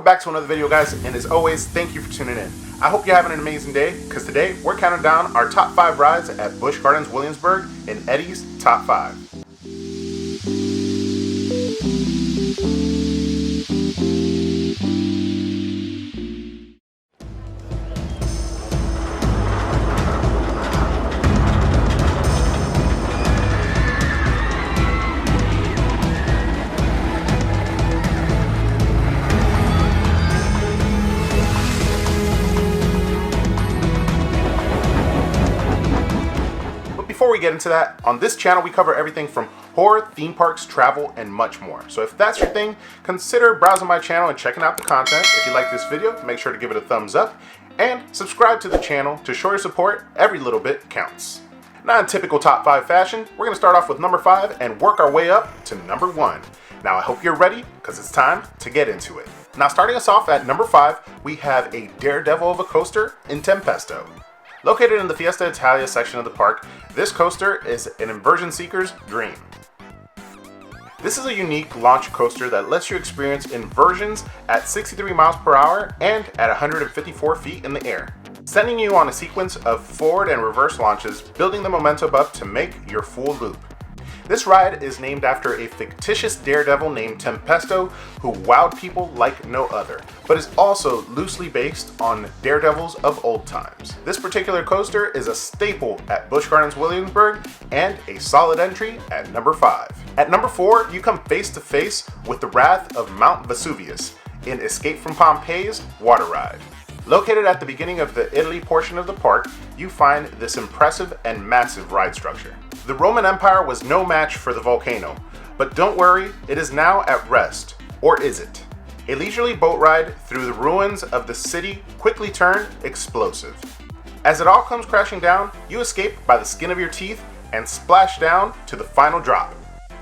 back to another video, guys, and as always, thank you for tuning in. I hope you're having an amazing day, because today we're counting down our top 5 rides at Busch Gardens Williamsburg in Eddy's Top 5. Before we get into that, on this channel we cover everything from horror, theme parks, travel, and much more. So if that's your thing, consider browsing my channel and checking out the content. If you like this video, make sure to give it a thumbs up and subscribe to the channel to show your support. Every little bit counts. Now in typical top 5 fashion, we're going to start off with number 5 and work our way up to number 1. Now I hope you're ready, because it's time to get into it. Now starting us off at number 5, we have a Daredevil of a coaster in Tempesto. Located in the Fiesta Italia section of the park, this coaster is an inversion seeker's dream. This is a unique launch coaster that lets you experience inversions at 63 miles per hour and at 154 feet in the air, sending you on a sequence of forward and reverse launches, building the momentum up to make your full loop. This ride is named after a fictitious daredevil named Tempesto who wowed people like no other, but is also loosely based on daredevils of old times. This particular coaster is a staple at Busch Gardens Williamsburg and a solid entry at number 5. At number 4, you come face to face with the wrath of Mount Vesuvius in Escape from Pompeii's water ride. Located at the beginning of the Italy portion of the park, you find this impressive and massive ride structure. The Roman Empire was no match for the volcano, but don't worry, it is now at rest. Or is it? A leisurely boat ride through the ruins of the city quickly turned explosive. As it all comes crashing down, you escape by the skin of your teeth and splash down to the final drop.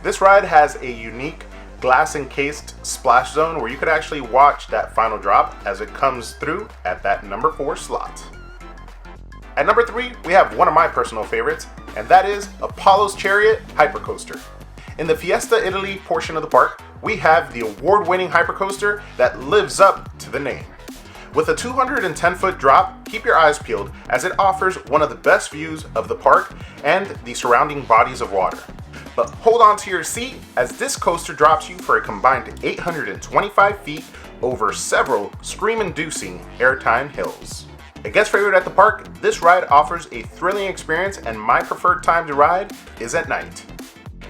This ride has a unique glass-encased splash zone where you could actually watch that final drop as it comes through at that number 4 slot. At number 3, we have one of my personal favorites, and that is Apollo's Chariot Hypercoaster. In the Fiesta Italy portion of the park, we have the award-winning hypercoaster that lives up to the name. With a 210-foot drop, keep your eyes peeled as it offers one of the best views of the park and the surrounding bodies of water. But hold on to your seat as this coaster drops you for a combined 825 feet over several scream-inducing airtime hills. A guest favorite at the park, this ride offers a thrilling experience, and my preferred time to ride is at night.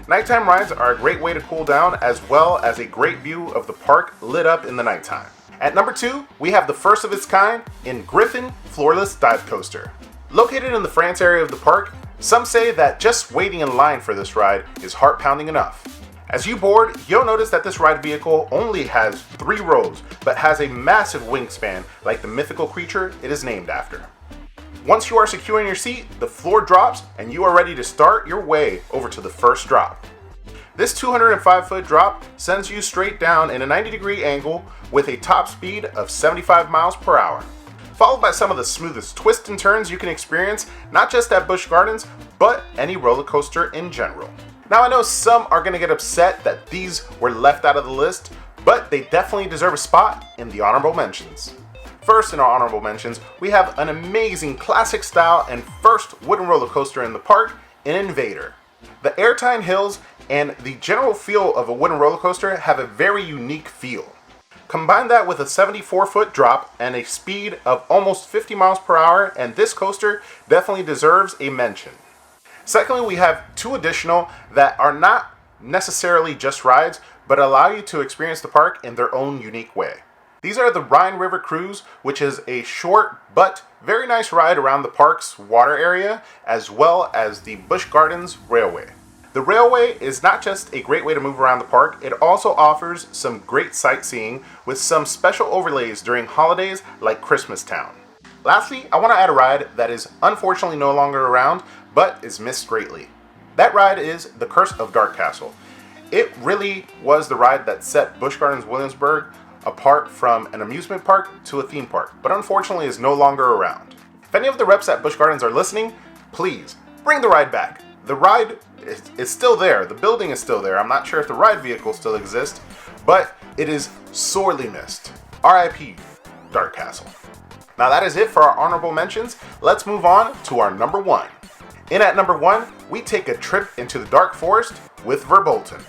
Nighttime rides are a great way to cool down, as well as a great view of the park lit up in the nighttime. At number 2, we have the first of its kind in Griffin Floorless Dive Coaster. Located in the France area of the park, some say that just waiting in line for this ride is heart-pounding enough. As you board, you'll notice that this ride vehicle only has 3 rows, but has a massive wingspan like the mythical creature it is named after. Once you are secure in your seat, the floor drops and you are ready to start your way over to the first drop. This 205-foot drop sends you straight down in a 90-degree angle with a top speed of 75 miles per hour, followed by some of the smoothest twists and turns you can experience, not just at Busch Gardens, but any roller coaster in general. Now I know some are going to get upset that these were left out of the list, but they definitely deserve a spot in the honorable mentions. First in our honorable mentions, we have an amazing classic style and first wooden roller coaster in the park, in Invader. The airtime hills and the general feel of a wooden roller coaster have a very unique feel. Combine that with a 74-foot drop and a speed of almost 50 miles per hour, and this coaster definitely deserves a mention. Secondly, we have 2 additional that are not necessarily just rides, but allow you to experience the park in their own unique way. These are the Rhine River Cruise, which is a short but very nice ride around the park's water area, as well as the Busch Gardens Railway. The railway is not just a great way to move around the park, it also offers some great sightseeing with some special overlays during holidays like Christmas Town. Lastly, I want to add a ride that is unfortunately no longer around, but is missed greatly. That ride is The Curse of Dark Castle. It really was the ride that set Busch Gardens Williamsburg apart from an amusement park to a theme park, but unfortunately is no longer around. If any of the reps at Busch Gardens are listening, please bring the ride back. The ride is still there. The building is still there. I'm not sure if the ride vehicle still exists, but it is sorely missed. RIP Dark Castle. Now that is it for our honorable mentions. Let's move on to our number 1. In at number 1, we take a trip into the Dark Forest with Verbolten.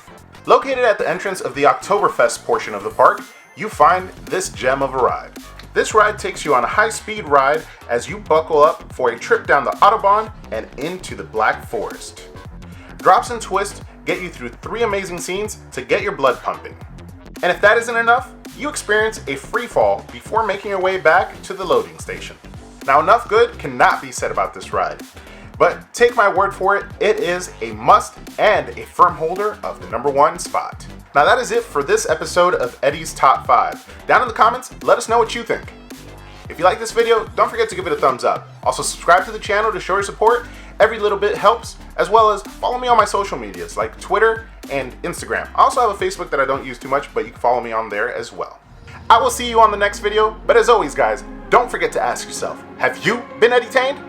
Located at the entrance of the Oktoberfest portion of the park, you find this gem of a ride. This ride takes you on a high-speed ride as you buckle up for a trip down the Autobahn and into the Black Forest. Drops and twists get you through 3 amazing scenes to get your blood pumping. And if that isn't enough, you experience a free fall before making your way back to the loading station. Now, enough good cannot be said about this ride, but take my word for it, it is a must and a firm holder of the number 1 spot. Now that is it for this episode of Eddy's Top 5. Down in the comments, let us know what you think. If you like this video, don't forget to give it a thumbs up. Also subscribe to the channel to show your support. Every little bit helps, as well as follow me on my social medias like Twitter and Instagram. I also have a Facebook that I don't use too much, but you can follow me on there as well. I will see you on the next video, but as always guys, don't forget to ask yourself, have you been edutained?